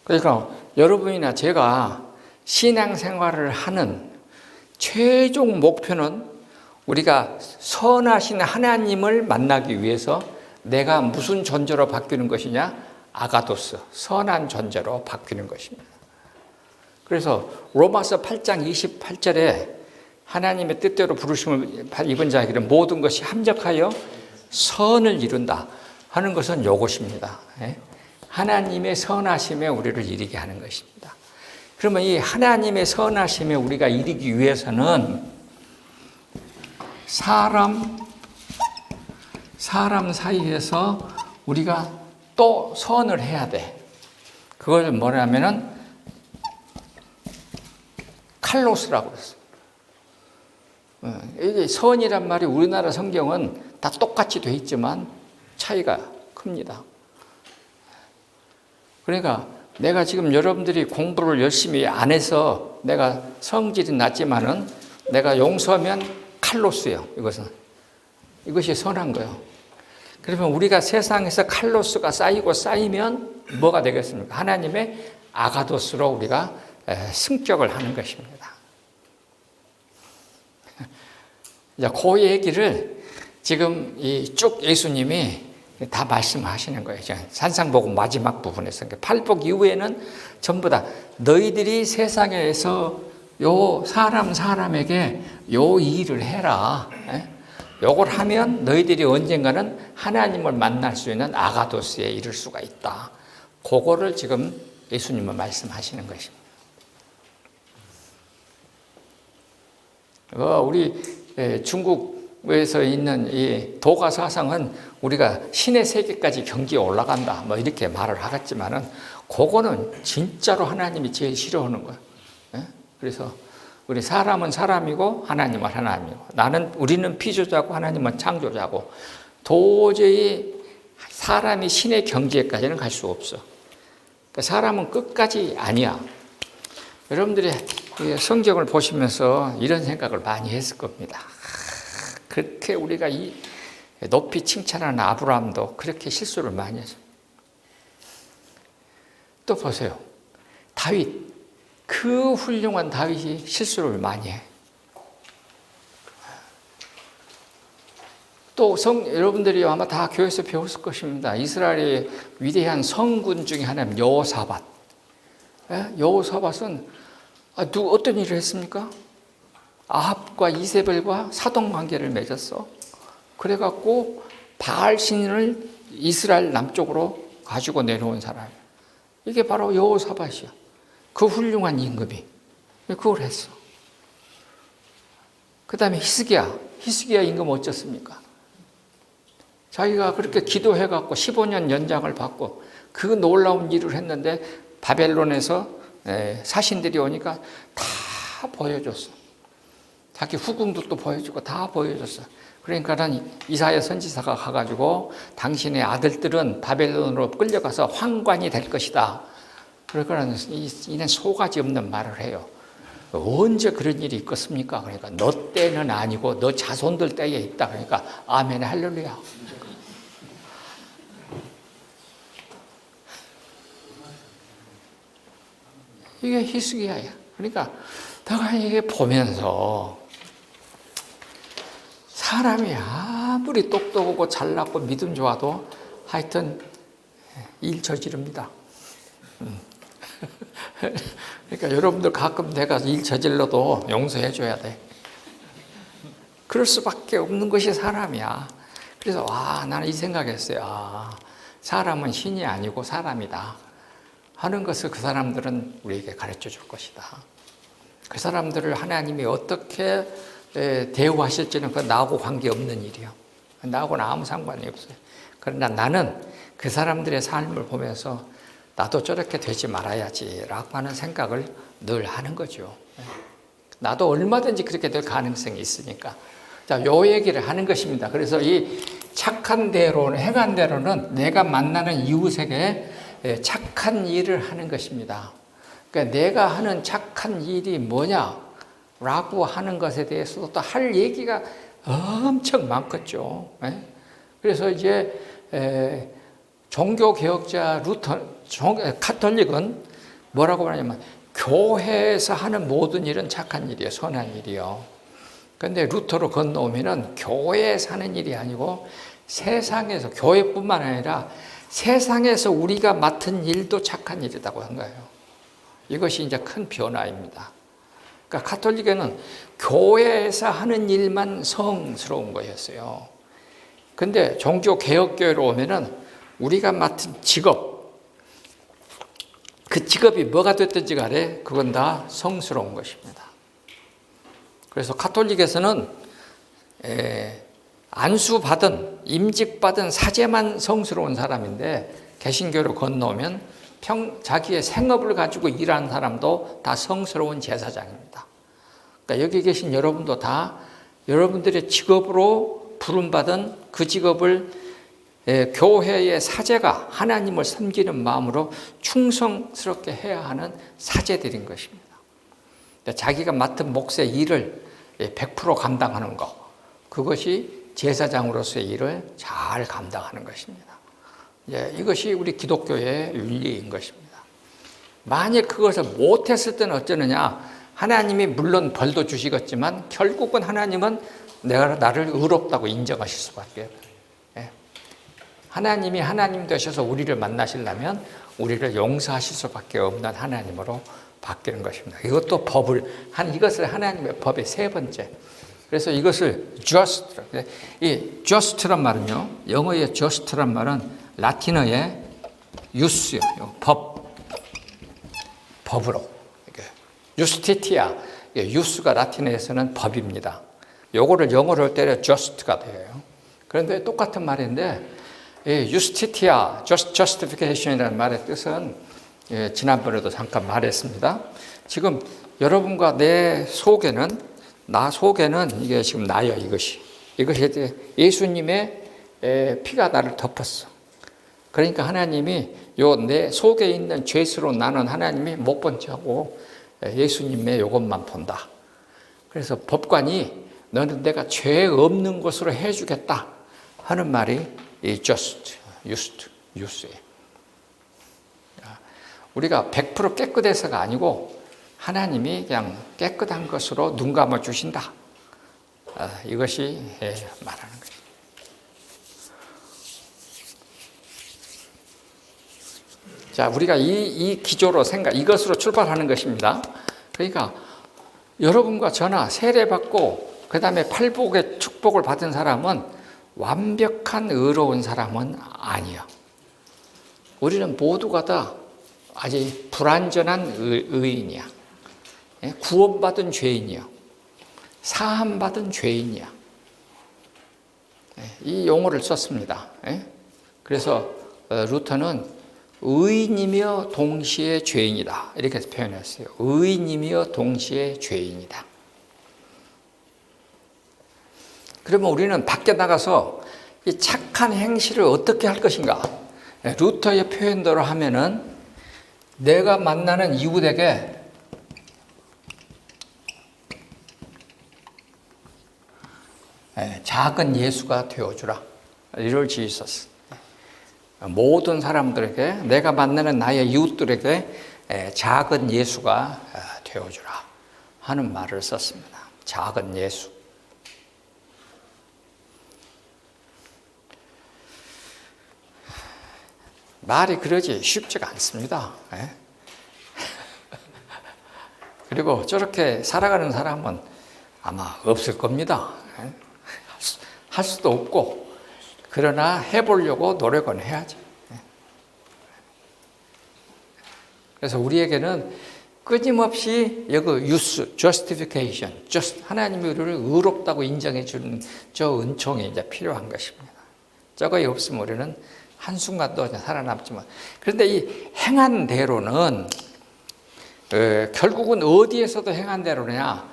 그러니까 여러분이나 제가 신앙생활을 하는 최종 목표는 우리가 선하신 하나님을 만나기 위해서 내가 무슨 존재로 바뀌는 것이냐? 아가도스, 선한 존재로 바뀌는 것입니다. 그래서 로마서 8장 28절에 하나님의 뜻대로 부르심을 입은 자에게는 모든 것이 합력하여 선을 이룬다 하는 것은 이것입니다. 하나님의 선하심에 우리를 이르게 하는 것입니다. 그러면 이 하나님의 선하심에 우리가 이르기 위해서는 사람 사이에서 우리가 또 선을 해야 돼. 그걸 뭐냐면은 칼로스라고 그랬어요. 이게 선이란 말이 우리나라 성경은 다 똑같이 돼 있지만 차이가 큽니다. 그러니까 내가 지금 여러분들이 공부를 열심히 안 해서 내가 성질이 낮지만은 내가 용서하면 칼로스예요. 이것이 선한 거예요. 그러면 우리가 세상에서 칼로스가 쌓이면 뭐가 되겠습니까? 하나님의 아가도스로 우리가 승격을 하는 것입니다. 그 얘기를 지금 쭉 예수님이 다 말씀하시는 거예요. 산상복음 마지막 부분에서. 팔복 이후에는 전부 다 너희들이 세상에서 요 사람에게 요 일을 해라. 요걸 하면 너희들이 언젠가는 하나님을 만날 수 있는 아가도스에 이를 수가 있다. 그거를 지금 예수님은 말씀하시는 것입니다. 우리 중국에서 있는 이 도가 사상은 우리가 신의 세계까지 경지에 올라간다, 뭐 이렇게 말을 하겠지만은 그거는 진짜로 하나님이 제일 싫어하는 거예요. 그래서 우리 사람은 사람이고 하나님은 하나님이고 우리는 피조자고 하나님은 창조자고 도저히 사람이 신의 경지에까지는 갈 수 없어. 그러니까 사람은 끝까지 아니야. 여러분들이 성경을 보시면서 이런 생각을 많이 했을 겁니다. 그렇게 우리가 높이 칭찬하는 아브라함도 그렇게 실수를 많이 했어요. 또 보세요. 다윗. 그 훌륭한 다윗이 실수를 많이 해. 또 여러분들이 아마 다 교회에서 배웠을 것입니다. 이스라엘의 위대한 성군 중에 하나는 여호사밧. 여호사밧은 어떤 일을 했습니까? 아합과 이세벨과 사돈관계를 맺었어. 그래갖고 바알 신을 이스라엘 남쪽으로 가지고 내려온 사람. 이게 바로 여호사밧이야. 그 훌륭한 임금이 그걸 했어. 그 다음에 히스기야 임금 어쩌습니까? 자기가 그렇게 기도해갖고 15년 연장을 받고 그 놀라운 일을 했는데 바벨론에서 사신들이 오니까 다 보여줬어. 자기 후궁도 또 보여주고 다 보여줬어. 그러니까는 이사야 선지자가 가가지고 당신의 아들들은 바벨론으로 끌려가서 황관이 될 것이다. 그러니까 이는 소가지 없는 말을 해요. 언제 그런 일이 있겠습니까? 그러니까 너 때는 아니고 너 자손들 때에 있다. 그러니까 아멘 할렐루야. 이게 히스기야야. 그러니까 내가 이게 보면서 사람이 아무리 똑똑하고 잘났고 믿음 좋아도 하여튼 일 저지릅니다. 그러니까 여러분들 가끔 내가 일 저질러도 용서해 줘야 돼. 그럴 수밖에 없는 것이 사람이야. 그래서 나는 이 생각했어요. 사람은 신이 아니고 사람이다 하는 것을 그 사람들은 우리에게 가르쳐 줄 것이다. 그 사람들을 하나님이 어떻게 대우하실지는 그건 나하고 관계없는 일이요. 나하고는 아무 상관이 없어요. 그러나 나는 그 사람들의 삶을 보면서 나도 저렇게 되지 말아야지라고 하는 생각을 늘 하는 거죠. 나도 얼마든지 그렇게 될 가능성이 있으니까. 자, 요 얘기를 하는 것입니다. 그래서 이 착한 대로는, 행한 대로는 내가 만나는 이웃에게 착한 일을 하는 것입니다. 그러니까 내가 하는 착한 일이 뭐냐라고 하는 것에 대해서도 또 할 얘기가 엄청 많겠죠. 그래서 이제 종교개혁자 카톨릭은 뭐라고 말하냐면 교회에서 하는 모든 일은 착한 일이에요. 선한 일이요. 그런데 루터로 건너오면은 교회에서 하는 일이 아니고 세상에서, 교회뿐만 아니라 세상에서 우리가 맡은 일도 착한 일이라고 한 거예요. 이것이 이제 큰 변화입니다. 그러니까 카톨릭에는 교회에서 하는 일만 성스러운 거였어요. 근데 종교개혁교회로 오면은 우리가 맡은 직업, 그 직업이 뭐가 됐든지 간에 그건 다 성스러운 것입니다. 그래서 카톨릭에서는 안수받은, 임직받은 사제만 성스러운 사람인데 개신교로 건너오면 자기의 생업을 가지고 일하는 사람도 다 성스러운 제사장입니다. 그러니까 여기 계신 여러분도 다 여러분들의 직업으로 부름받은 그 직업을 교회의 사제가 하나님을 섬기는 마음으로 충성스럽게 해야 하는 사제들인 것입니다. 자기가 맡은 몫의 일을 100% 감당하는 것, 그것이 제사장으로서의 일을 잘 감당하는 것입니다. 이것이 우리 기독교의 윤리인 것입니다. 만약 그것을 못했을 때는 어쩌느냐? 하나님이 물론 벌도 주시겠지만 결국은 하나님은 나를 의롭다고 인정하실 수밖에 없어요. 하나님이 하나님 되셔서 우리를 만나시려면 우리를 용서하실 수밖에 없는 하나님으로 바뀌는 것입니다. 이것도 이것을 하나님의 법의 세 번째. 그래서 이것을 just, 이 just란 말은요, 영어의 just란 말은 라틴어의 jus요, 법으로. justitia가 라틴어에서는 법입니다. 요거를 영어로 할 때는 just가 돼요. 그런데 똑같은 말인데, justitia, justification이라는 말의 뜻은 지난번에도 잠깐 말했습니다. 지금 여러분과 나 속에는 이게 지금 나요, 이것이 예수님의 피가 나를 덮었어. 그러니까 하나님이 내 속에 있는 죄수로 나는 하나님이 못 본 척하고 예수님의 이것만 본다. 그래서 법관이 너는 내가 죄 없는 것으로 해주겠다 하는 말이 이 just예요. 우리가 100% 깨끗해서가 아니고 하나님이 그냥 깨끗한 것으로 눈 감아 주신다. 이것이 말하는 것입니다. 자, 우리가 이 기조로 이것으로 출발하는 것입니다. 그러니까 여러분과 저나 세례받고 그 다음에 팔복의 축복을 받은 사람은 완벽한 의로운 사람은 아니야. 우리는 모두가 다 아주 불완전한 의인이야. 구원받은 죄인이야. 사함받은 죄인이야. 이 용어를 썼습니다. 그래서 루터는 의인이며 동시에 죄인이다. 이렇게 표현했어요. 의인이며 동시에 죄인이다. 그러면 우리는 밖에 나가서 이 착한 행실을 어떻게 할 것인가? 루터의 표현대로 하면은 내가 만나는 이웃에게 작은 예수가 되어주라. 이럴 지으셨어. 모든 사람들에게, 내가 만나는 나의 이웃들에게 작은 예수가 되어주라 하는 말을 썼습니다. 작은 예수. 말이 그러지 쉽지가 않습니다. 예? 그리고 저렇게 살아가는 사람은 아마 없을 겁니다. 예? 할 수도 없고, 그러나 해보려고 노력은 해야지. 예? 그래서 우리에게는 끊임없이 여기 유스, justification, 하나님이 우리를 의롭다고 인정해 주는 저 은총이 이제 필요한 것입니다. 저거 없으면 우리는 한순간도 살아남지만, 그런데 이 행한 대로는 결국은 어디에서도 행한 대로냐?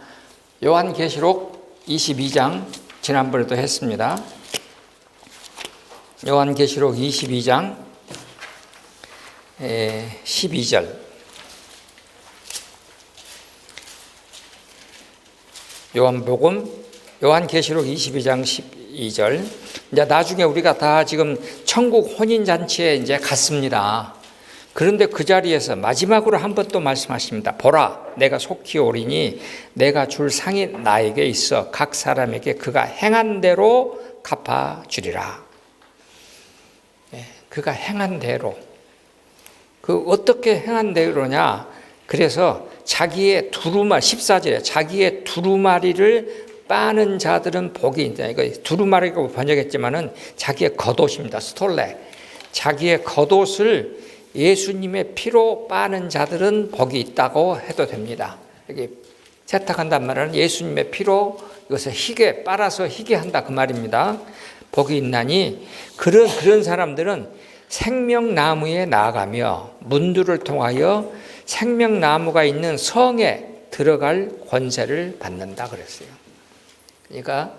요한계시록 22장 지난번에도 했습니다. 요한계시록 22장 12절. 요한계시록 22장 12절. 이제 나중에 우리가 다 지금 천국 혼인잔치에 이제 갔습니다. 그런데 그 자리에서 마지막으로 한 번 또 말씀하십니다. 보라, 내가 속히 오리니 내가 줄 상이 나에게 있어 각 사람에게 그가 행한 대로 갚아주리라. 그가 행한 대로. 그 어떻게 행한 대로냐? 그래서 자기의 두루마리, 14절에 자기의 두루마리를 빠는 자들은 복이 있다. 이거 두루마리라고 번역했지만은 자기의 겉옷입니다. 스톨레. 자기의 겉옷을 예수님의 피로 빠는 자들은 복이 있다고 해도 됩니다. 여기 세탁한단 말은 예수님의 피로 이것을 희게 빨아서 희게 한다 그 말입니다. 복이 있나니 그런 사람들은 생명나무에 나아가며 문들을 통하여 생명나무가 있는 성에 들어갈 권세를 받는다 그랬어요. 그러니까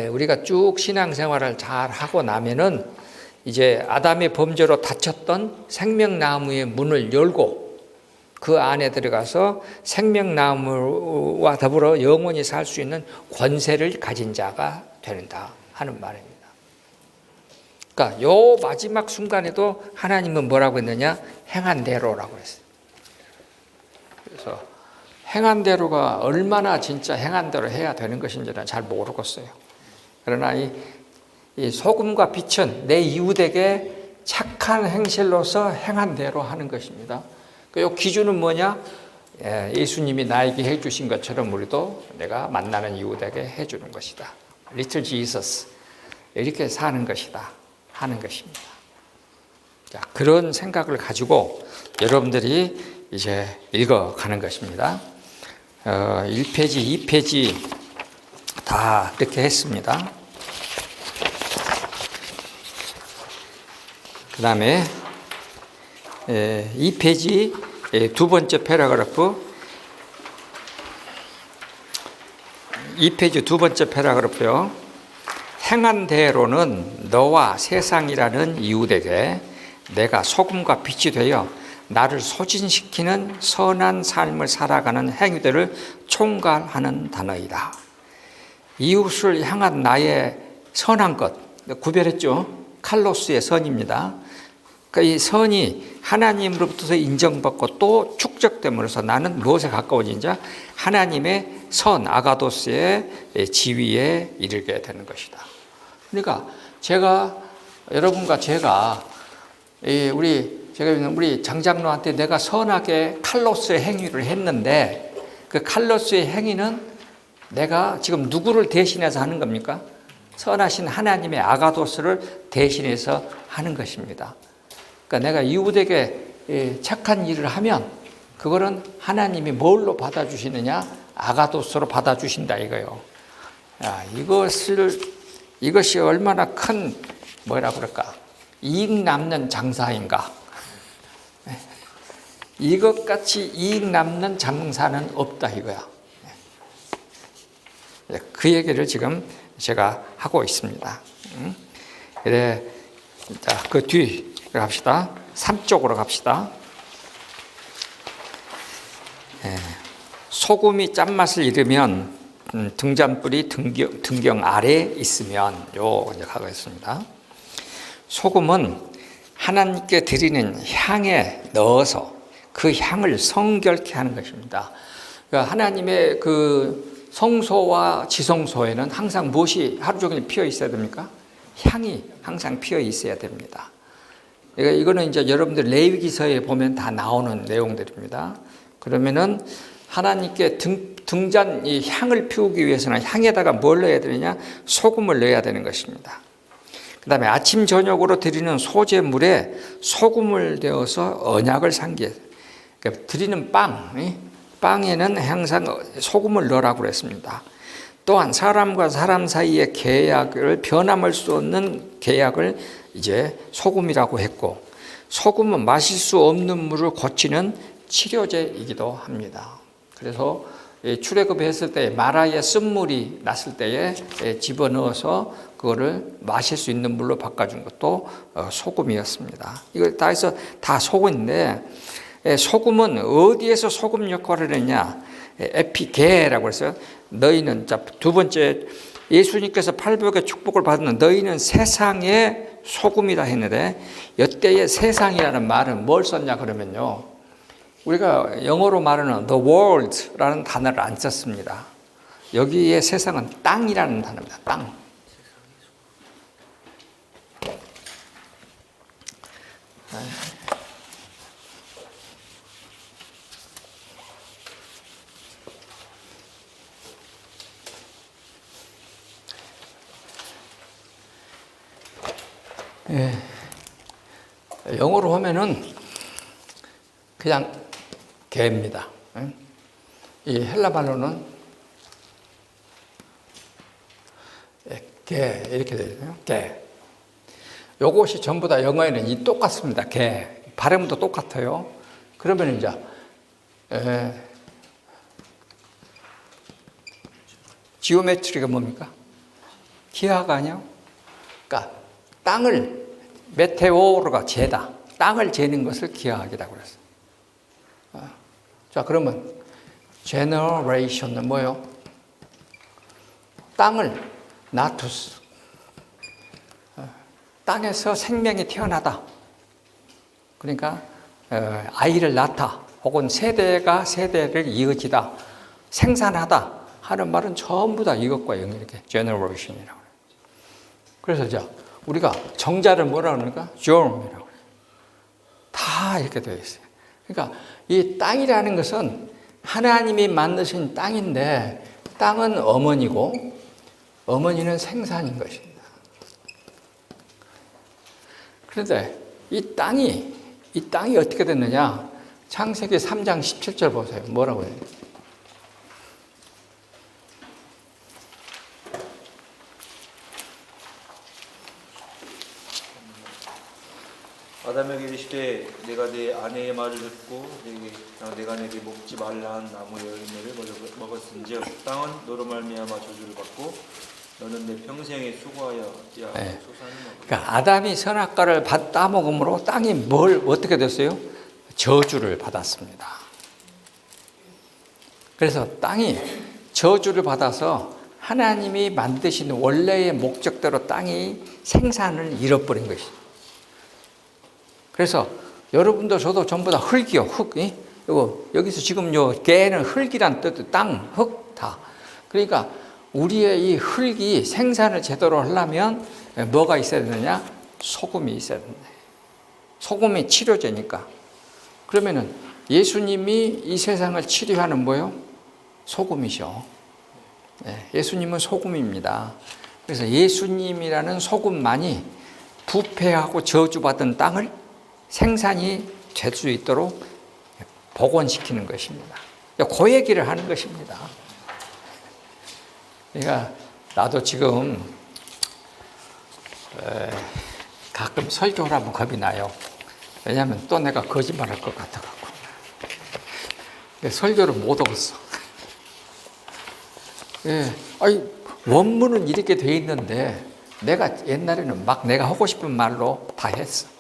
우리가 쭉 신앙생활을 잘 하고 나면은 이제 아담의 범죄로 닫혔던 생명나무의 문을 열고 그 안에 들어가서 생명나무와 더불어 영원히 살 수 있는 권세를 가진 자가 된다 하는 말입니다. 그러니까 요 마지막 순간에도 하나님은 뭐라고 했느냐? 행한 대로라고 했어요. 그래서 행한 대로가 얼마나 진짜 행한 대로 해야 되는 것인지는 잘 모르겠어요. 그러나 이 소금과 빛은 내 이웃에게 착한 행실로서 행한 대로 하는 것입니다. 그 기준은 뭐냐? 예수님이 나에게 해주신 것처럼 우리도 내가 만나는 이웃에게 해주는 것이다. Little Jesus 이렇게 사는 것이다 하는 것입니다. 자, 그런 생각을 가지고 여러분들이 이제 읽어가는 것입니다. 1페이지, 2페이지 다 이렇게 했습니다. 그 다음에 2페이지 두 번째 패러그래프 2페이지 두 번째 패러그래프요. 행한 대로는 너와 세상이라는 이웃에게 내가 소금과 빛이 되어 나를 소진시키는 선한 삶을 살아가는 행위들을 총괄하는 단어이다. 이웃을 향한 나의 선한 것 구별했죠. 칼로스의 선입니다. 그러니까 이 선이 하나님으로부터 인정받고 또 축적됨으로써 나는 무엇에 가까워지냐? 하나님의 선, 아가도스의 지위에 이르게 되는 것이다. 그러니까 여러분과 제가 우리 장장로한테 내가 선하게 칼로스의 행위를 했는데 그 칼로스의 행위는 내가 지금 누구를 대신해서 하는 겁니까? 선하신 하나님의 아가도스를 대신해서 하는 것입니다. 그러니까 내가 이웃에게 착한 일을 하면 그거는 하나님이 뭘로 받아주시느냐? 아가도스로 받아주신다 이거요. 이것이 얼마나 큰 이익 남는 장사인가? 이것같이 이익 남는 장사는 없다 이거야. 그 얘기를 지금 제가 하고 있습니다. 그래, 자, 그 뒤 갑시다. 3쪽으로 갑시다. 소금이 짠맛을 잃으면 등잔불이 등경 아래에 있으면 이제 가겠습니다. 소금은 하나님께 드리는 향에 넣어서 그 향을 성결케 하는 것입니다. 그러니까 하나님의 그 성소와 지성소에는 항상 무엇이 하루 종일 피어 있어야 됩니까? 향이 항상 피어 있어야 됩니다. 이거는 이제 여러분들 레위기서에 보면 다 나오는 내용들입니다. 그러면은 하나님께 등잔 이 향을 피우기 위해서는 향에다가 뭘 넣어야 되느냐? 소금을 넣어야 되는 것입니다. 그 다음에 아침 저녁으로 드리는 소제물에 소금을 데워서 언약을 상기해. 그러니까 드리는 빵에는 항상 소금을 넣으라고 그랬습니다. 또한 사람과 사람 사이의 계약을 변함할 수 없는 계약을 이제 소금이라고 했고, 소금은 마실 수 없는 물을 고치는 치료제이기도 합니다. 그래서 출애굽했을 때 마라에 쓴물이 났을 때에 집어넣어서 그거를 마실 수 있는 물로 바꿔준 것도 소금이었습니다. 이거 다 해서 다 소금인데, 소금은 어디에서 소금 역할을 했냐? 에피게라고 했어요. 너희는, 자, 두 번째, 예수님께서 팔복의 축복을 받는 너희는 세상의 소금이라 했는데, 이때의 세상이라는 말은 뭘 썼냐 그러면요, 우리가 영어로 말하는 the world라는 단어를 안 썼습니다. 여기에 세상은 땅이라는 단어입니다. 땅. 영어로 하면은 그냥 개입니다. 이 헬라 말로는 개 이렇게 되잖아요. 개. 요것이 전부 다 영어에는 이 똑같습니다. 개. 발음도 똑같아요. 그러면 이제 지오메트리가 뭡니까? 기하가 아니요. 그러니까 땅을 메테오로가 재다. 땅을 재는 것을 기하학이라고 그랬어요. 자, 그러면 generation은 뭐예요? 땅을 나투스. 땅에서 생명이 태어나다. 그러니까 아이를 낳다. 혹은 세대가 세대를 이어지다. 생산하다 하는 말은 전부 다 이것과 연결이게 generation이라고 해요. 그래서 자, 우리가 정자를 뭐라고 그러니까 germ이라고 해요. 다 이렇게 되어 있어요. 그러니까 이 땅이라는 것은 하나님이 만드신 땅인데, 땅은 어머니고 어머니는 생산인 것입니다. 그런데 이 땅이 어떻게 됐느냐? 창세기 3장 17절 보세요. 뭐라고 해요? 아담에게 이르시되 내가 내 아내의 말을 듣고 내가 내게 먹지 말라 한 나무의 열매를 먹었은즉 땅은 너로 말미암아 저주를 받고 너는 내 평생에 수고하여 소산이 먹으라. 그러니까 아담이 선악과를 따먹음으로 땅이 뭘 어떻게 됐어요? 저주를 받았습니다. 그래서 땅이 저주를 받아서 하나님이 만드신 원래의 목적대로 땅이 생산을 잃어버린 것이죠. 그래서 여러분도 저도 전부 다 흙이요, 흙. 여기서 지금 개는 흙이란 뜻, 땅, 흙 다. 그러니까 우리의 이 흙이 생산을 제대로 하려면 뭐가 있어야 되느냐? 소금이 있어야 된다. 소금이 치료제니까. 그러면은 예수님이 이 세상을 치료하는 뭐예요? 소금이죠. 네, 예수님은 소금입니다. 그래서 예수님이라는 소금만이 부패하고 저주받은 땅을 생산이 될 수 있도록 복원시키는 것입니다. 그 얘기를 하는 것입니다. 그러니까 나도 지금 가끔 설교를 하면 겁이 나요. 왜냐하면 또 내가 거짓말할 것 같아갖고 설교를 못 하겠어. 아니, 원문은 이렇게 돼 있는데 내가 옛날에는 막 내가 하고 싶은 말로 다 했어.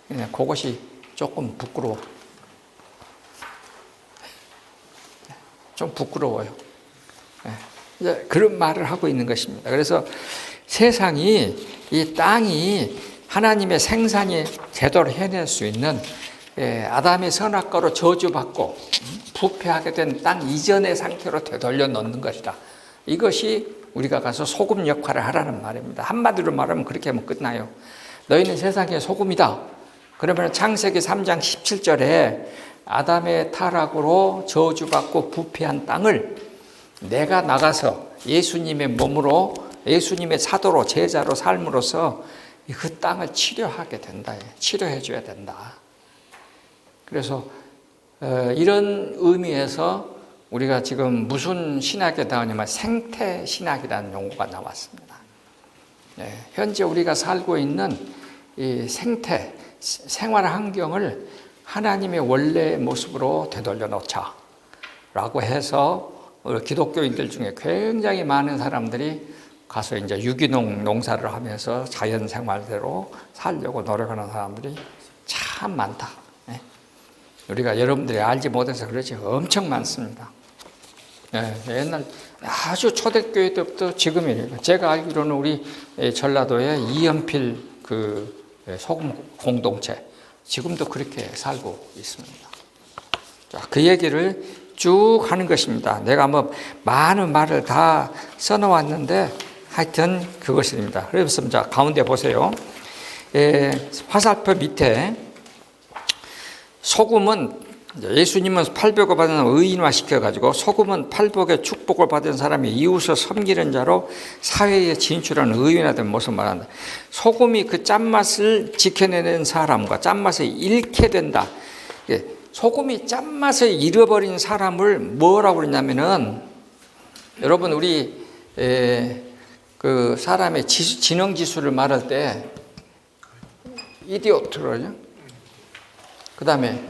그냥 그것이 조금 부끄러워. 좀 부끄러워요. 이제 그런 말을 하고 있는 것입니다. 그래서 세상이, 이 땅이 하나님의 생산이 제대로 해낼 수 있는 아담의 선악과로 저주받고 부패하게 된 땅 이전의 상태로 되돌려 놓는 것이다. 이것이 우리가 가서 소금 역할을 하라는 말입니다. 한마디로 말하면 그렇게 하면 끝나요. 너희는 세상의 소금이다. 그러면 창세기 3장 17절에 아담의 타락으로 저주받고 부패한 땅을 내가 나가서 예수님의 몸으로 예수님의 사도로 제자로 삶으로써 그 땅을 치료하게 된다. 치료해 줘야 된다. 그래서 이런 의미에서 우리가 지금 무슨 신학에 나오냐면 생태 신학이라는 용어가 나왔습니다. 현재 우리가 살고 있는 이 생태, 생활 환경을 하나님의 원래의 모습으로 되돌려 놓자 라고 해서 기독교인들 중에 굉장히 많은 사람들이 가서 이제 유기농 농사를 하면서 자연 생활대로 살려고 노력하는 사람들이 참 많다. 우리가 여러분들이 알지 못해서 그렇지 엄청 많습니다. 옛날 아주 초대교회 때부터 지금이에요. 제가 알기로는 우리 전라도에 이연필 그 소금 공동체 지금도 그렇게 살고 있습니다. 자, 그 얘기를 쭉 하는 것입니다. 내가 뭐 많은 말을 다 써놓았는데 하여튼 그것입니다. 그래서 자 가운데 보세요. 화살표 밑에 소금은 예수님은 팔복을 받은 의인화 시켜가지고 소금은 팔복의 축복을 받은 사람이 이웃을 섬기는 자로 사회에 진출하는 의인화된 모습을 말한다. 소금이 그 짠맛을 지켜내는 사람과 짠맛을 잃게 된다. 소금이 짠맛을 잃어버린 사람을 뭐라고 그러냐면은 여러분 우리 그 사람의 지능지수를 말할 때 이디오트로요. 그 다음에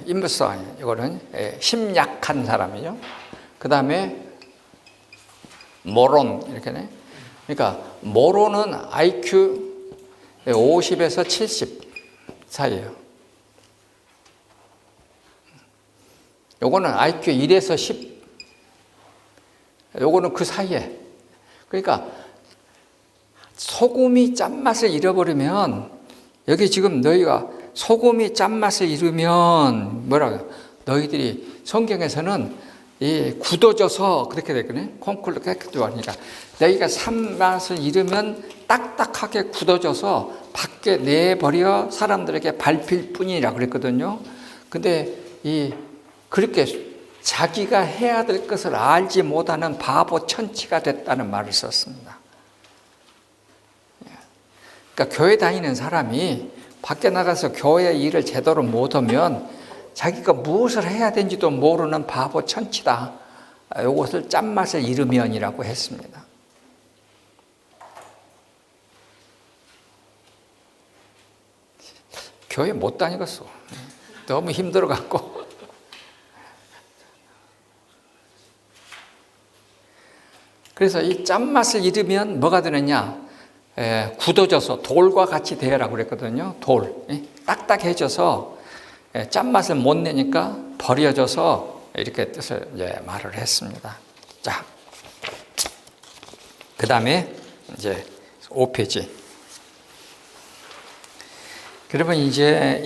임무성 이거는 심약한 사람이죠. 그 다음에 모론 이렇게네. 그러니까 모론은 IQ 50에서 70 사이에요. 요거는 IQ 1에서 10. 요거는 그 사이에. 그러니까 소금이 짠맛을 잃어버리면 여기 지금 너희가 소금이 짠맛을 잃으면 뭐라고 너희들이 성경에서는 이 굳어져서 그렇게 되거든요. 콩쿨로 깨끗도 하니까 너희가 산맛을 잃으면 딱딱하게 굳어져서 밖에 내버려 사람들에게 밟힐 뿐이라 그랬거든요. 근데 그렇게 자기가 해야 될 것을 알지 못하는 바보 천치가 됐다는 말을 썼습니다. 그러니까 교회 다니는 사람이 밖에 나가서 교회 일을 제대로 못하면 자기가 무엇을 해야 되는지도 모르는 바보 천치다. 이것을 짠맛을 잃으면이라고 했습니다. 교회 못 다니겠어. 너무 힘들어갖고. 그래서 이 짠맛을 잃으면 뭐가 되느냐? 굳어져서 돌과 같이 되라고 그랬거든요. 돌. 딱딱해져서 짠맛을 못 내니까 버려져서 이렇게 뜻을 이제 말을 했습니다. 자, 그 다음에 이제 5페이지. 그러면 이제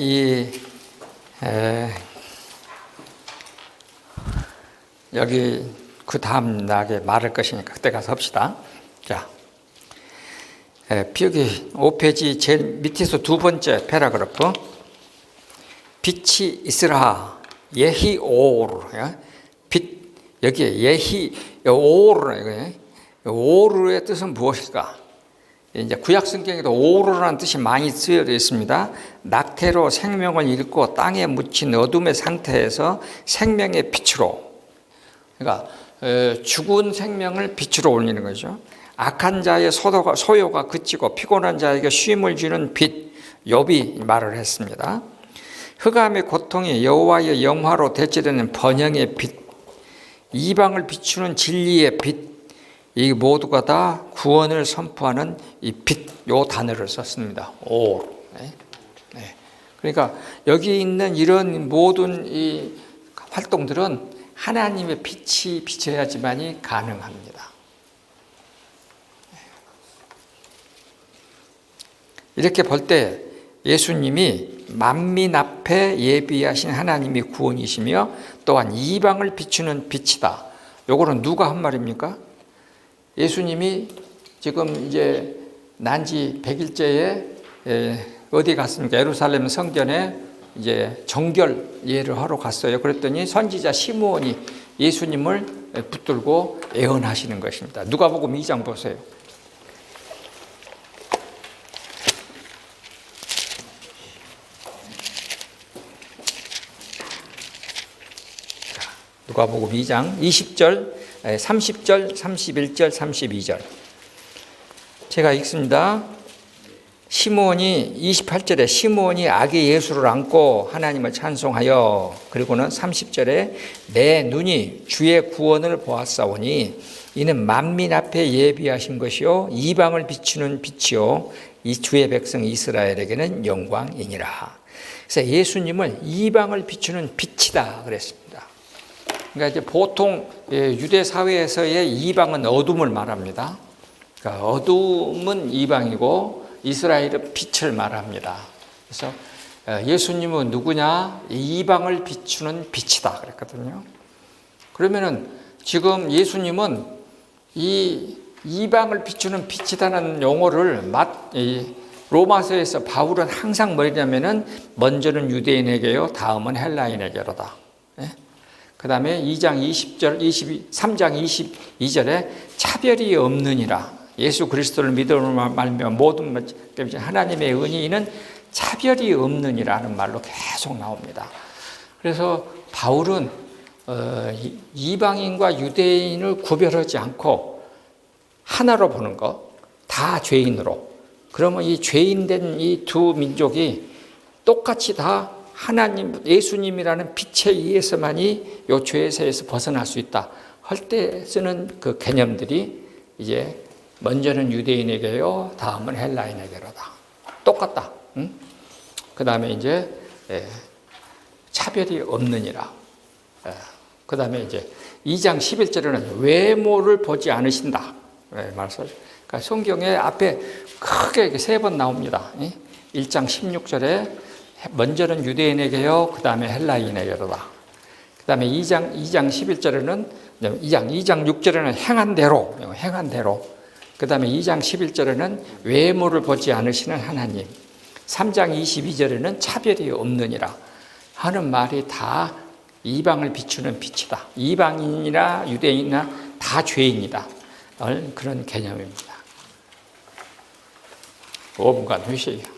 여기 그 다음 날에 말할 것이니까 그때 가서 합시다. 자, 여기 5페이지 제일 밑에서 두 번째 패러그래프. 빛이 있으라 예히 오르. 빛 여기에 예히 오르. 오르의 뜻은 무엇일까? 이제 구약 성경에도 오르라는 뜻이 많이 쓰여져 있습니다. 낙태로 생명을 잃고 땅에 묻힌 어둠의 상태에서 생명의 빛으로. 그러니까 죽은 생명을 빛으로 올리는 거죠. 악한 자의 소요가 그치고 피곤한 자에게 쉼을 주는 빛, 욥이 말을 했습니다. 흑암의 고통이 여호와의 영화로 대체되는 번영의 빛, 이방을 비추는 진리의 빛, 이 모두가 다 구원을 선포하는 이 빛, 요 단어를 썼습니다. 오. 네. 그러니까 여기 있는 이런 모든 이 활동들은 하나님의 빛이 비춰야지만이 가능합니다. 이렇게 볼 때 예수님이 만민 앞에 예비하신 하나님이 구원이시며 또한 이방을 비추는 빛이다. 요거는 누가 한 말입니까? 예수님이 지금 이제 난지 100일째에 어디 갔습니까? 예루살렘 성전에 이제 정결 예를 하러 갔어요. 그랬더니 선지자 시므온이 예수님을 붙들고 애언하시는 것입니다. 누가복음 2장 보세요. 누가복음 2장 20절, 30절, 31절, 32절. 제가 읽습니다. 시므온이 28절에 시므온이 아기 예수를 안고 하나님을 찬송하여, 그리고는 30절에 내 눈이 주의 구원을 보았사오니 이는 만민 앞에 예비하신 것이요 이방을 비추는 빛이요 이 주의 백성 이스라엘에게는 영광이니라. 그래서 예수님을 이방을 비추는 빛이다 그랬습니다. 그러니까 이제 보통 유대 사회에서의 이방은 어둠을 말합니다. 그러니까 어둠은 이방이고 이스라엘은 빛을 말합니다. 그래서 예수님은 누구냐? 이방을 비추는 빛이다 그랬거든요. 그러면은 지금 예수님은 이 이방을 비추는 빛이다는 용어를 로마서에서 바울은 항상 뭐냐면은 먼저는 유대인에게요, 다음은 헬라인에게로다. 그 다음에 3장 22절에 차별이 없느니라. 예수 그리스도를 믿음으로 말미암아 모든 하나님의 은혜는 차별이 없느니라는 말로 계속 나옵니다. 그래서 바울은 이방인과 유대인을 구별하지 않고 하나로 보는 것, 다 죄인으로. 그러면 이 죄인된 이 두 민족이 똑같이 다 하나님, 예수님이라는 빛에 의해서만이 이 죄에서 벗어날 수 있다 할 때 쓰는 그 개념들이 이제 먼저는 유대인에게요, 다음은 헬라인에게로다. 똑같다. 응? 그 다음에 이제 차별이 없느니라. 그 다음에 이제 2장 11절에는 외모를 보지 않으신다. 그러니까 성경에 앞에 크게 3번 나옵니다. 1장 16절에 먼저는 유대인에게요, 그 다음에 헬라인에게로다. 그 다음에 2장 11절에는 2장 6절에는 행한 대로. 그 다음에 2장 11절에는 외모를 보지 않으시는 하나님. 3장 22절에는 차별이 없느니라 하는 말이 다 이방을 비추는 빛이다. 이방인이나 유대인이나 다 죄인이다. 그런 개념입니다. 5분간 휴식이요.